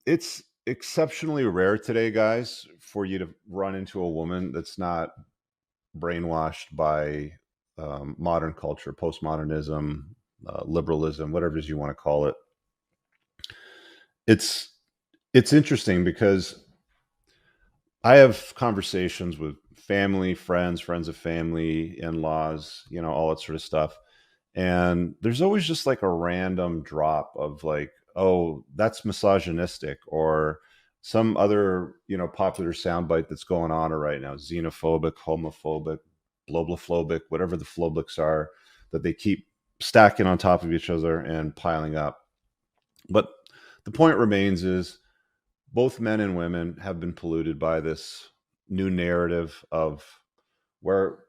It's exceptionally rare today, guys, for you to run into a woman that's not brainwashed by modern culture, postmodernism, liberalism, whatever it is you want to call it. It's it's interesting because I have conversations with family, friends, friends of family, in-laws, all that sort of stuff. And there's always just like a random drop of like, oh, that's misogynistic, or some other, popular soundbite that's going on right now, xenophobic, homophobic, blobophobic, whatever the phobics are, that they keep stacking on top of each other and piling up. But the point remains is both men and women have been polluted by this new narrative of where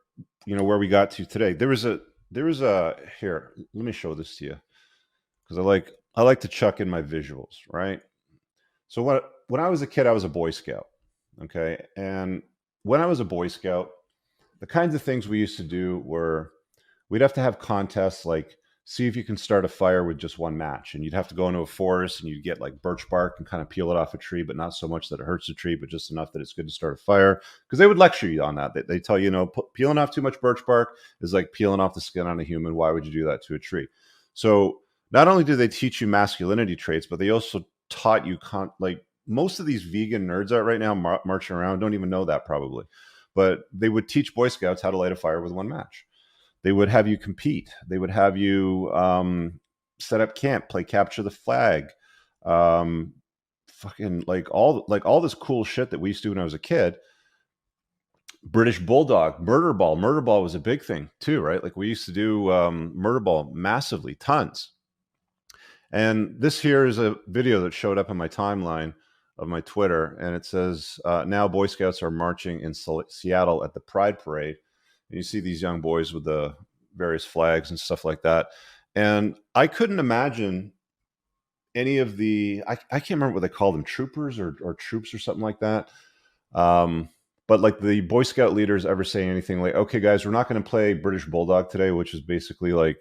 where we got to today. There was a here, let me show this to you, because I like to chuck in my visuals, right? So when I was a kid, I was a Boy Scout. Okay. And when I was a Boy Scout, the kinds of things we used to do were we'd have to have contests like see if you can start a fire with just one match. And you'd have to go into a forest and you'd get like birch bark and kind of peel it off a tree, but not so much that it hurts the tree, but just enough that it's good to start a fire. Because they would lecture you on that. They tell you, peeling off too much birch bark is like peeling off the skin on a human. Why would you do that to a tree? So not only do they teach you masculinity traits, but they also taught you like most of these vegan nerds out right now marching around don't even know that probably, but they would teach Boy Scouts how to light a fire with one match. They would have you compete. They would have you set up camp, play capture the flag, um, fucking like all this cool shit that we used to do when I was a kid. British Bulldog, Murder Ball. Murder Ball was a big thing too, right? Like we used to do Murder Ball massively, tons. And this here is a video that showed up in my timeline of my Twitter, and it says now Boy Scouts are marching in Seattle at the Pride Parade. And you see these young boys with the various flags and stuff like that. And I couldn't imagine any of I can't remember what they call them, troopers or troops or something like that. Um, but like the Boy Scout leaders ever saying anything like, okay, guys, we're not going to play British Bulldog today, which is basically like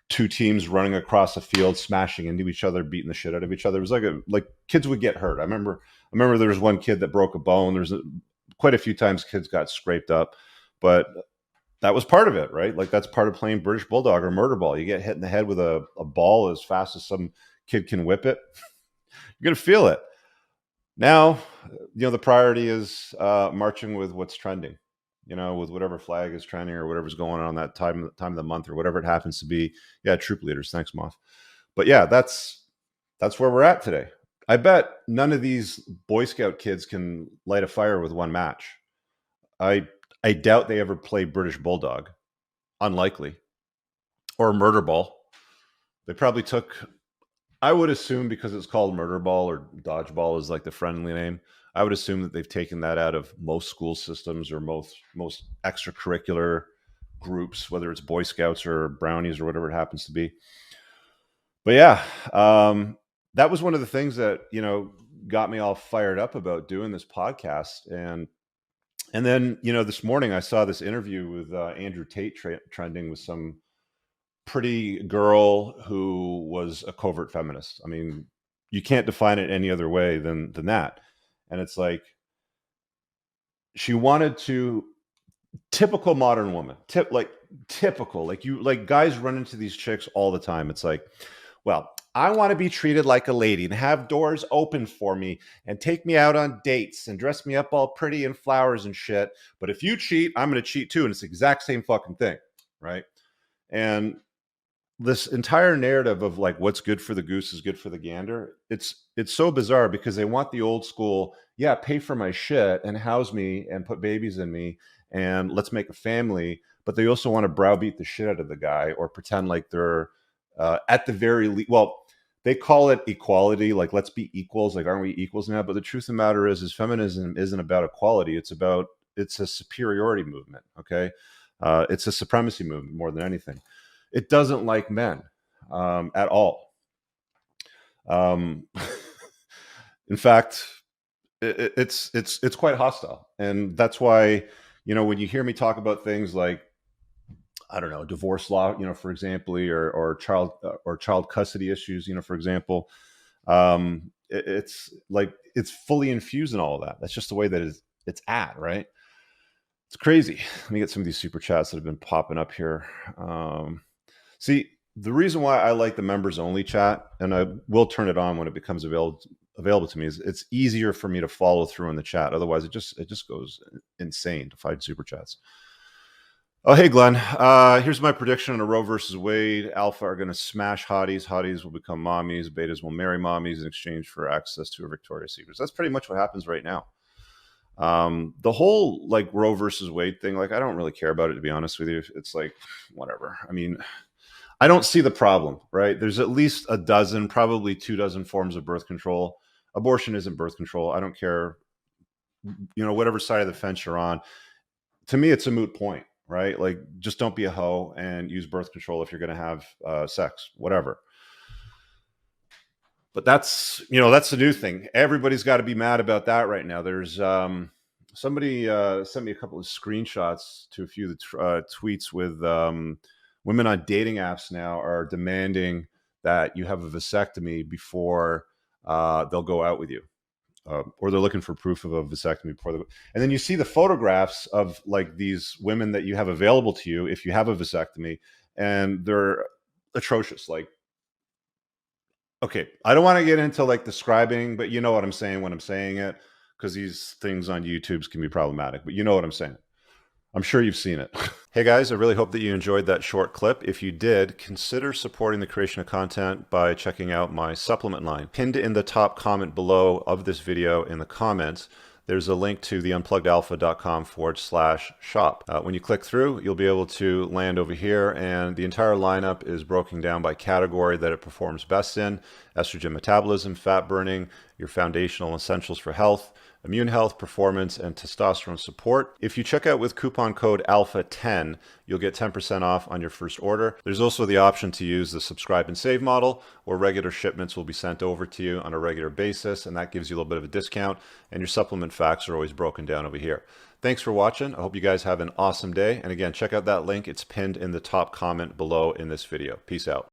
two teams running across a field, smashing into each other, beating the shit out of each other. It was like kids would get hurt. I remember there was one kid that broke a bone. Quite a few times kids got scraped up, but that was part of it, right? Like that's part of playing British Bulldog or Murder Ball. You get hit in the head with a ball as fast as some kid can whip it. You're gonna feel it. Now, the priority is marching with what's trending. With whatever flag is trending or whatever's going on that time of the month or whatever it happens to be. Yeah, troop leaders. Thanks, Moth. But yeah, that's where we're at today. I bet none of these Boy Scout kids can light a fire with one match. I doubt they ever play British Bulldog. Unlikely. Or Murder Ball. They probably took, I would assume, because it's called Murder Ball or Dodgeball is like the friendly name. I would assume that they've taken that out of most school systems or most extracurricular groups, whether it's Boy Scouts or Brownies or whatever it happens to be. But yeah, that was one of the things that got me all fired up about doing this podcast. And then this morning I saw this interview with Andrew Tate trending with some pretty girl who was a covert feminist. I mean, you can't define it any other way than that. And it's like she wanted to typical modern woman, typical like guys run into these chicks all the time. It's like, well, I want to be treated like a lady and have doors open for me and take me out on dates and dress me up all pretty in flowers and shit. But if you cheat, I'm going to cheat too. And it's the exact same fucking thing. Right. And this entire narrative of like what's good for the goose is good for the gander. It's so bizarre because they want the old school, yeah, pay for my shit and house me and put babies in me and let's make a family. But they also want to browbeat the shit out of the guy or pretend like they're at the very least. Well, they call it equality, like let's be equals, like aren't we equals now? But the truth of the matter is feminism isn't about equality. It's a superiority movement. Okay, it's a supremacy movement more than anything. It doesn't like men at all. Um, in fact, it's quite hostile, and that's why when you hear me talk about things like I don't know divorce law, for example, or child custody issues, for example, it's like it's fully infused in all of that. That's just the way that it's at, right? It's crazy. Let me get some of these super chats that have been popping up here. See, the reason why I like the members only chat, and I will turn it on when it becomes available to me, is it's easier for me to follow through in the chat. Otherwise, it just goes insane to find super chats. Oh, hey, Glenn. Here's my prediction on a Roe versus Wade. Alpha are going to smash hotties. Hotties will become mommies. Betas will marry mommies in exchange for access to a Victoria's Secret. That's pretty much what happens right now. The whole like Roe versus Wade thing, like I don't really care about it, to be honest with you. It's like whatever. I mean, I don't see the problem, right? There's at least a dozen, probably 24 forms of birth control. Abortion isn't birth control. I don't care, whatever side of the fence you're on. To me, it's a moot point, right? Like, just don't be a hoe and use birth control if you're going to have sex, whatever. But that's the new thing. Everybody's got to be mad about that right now. There's somebody sent me a couple of screenshots to a few of the tweets with women on dating apps now are demanding that you have a vasectomy before they'll go out with you. Or they're looking for proof of a vasectomy before and then you see the photographs of like these women that you have available to you if you have a vasectomy, and they're atrocious. Like, okay, I don't want to get into like describing, but you know what I'm saying when I'm saying it, because these things on YouTube's can be problematic, but you know what I'm saying. I'm sure you've seen it. Hey guys, I really hope that you enjoyed that short clip. If you did, consider supporting the creation of content by checking out my supplement line. Pinned in the top comment below of this video in the comments, there's a link to the unpluggedalpha.com/shop. When you click through, you'll be able to land over here, and the entire lineup is broken down by category that it performs best in: estrogen metabolism, fat burning, your foundational essentials for health, immune health, performance, and testosterone support. If you check out with coupon code ALPHA10, you'll get 10% off on your first order. There's also the option to use the subscribe and save model, where regular shipments will be sent over to you on a regular basis, and that gives you a little bit of a discount, and your supplement facts are always broken down over here. Thanks for watching. I hope you guys have an awesome day. And again, check out that link. It's pinned in the top comment below in this video. Peace out.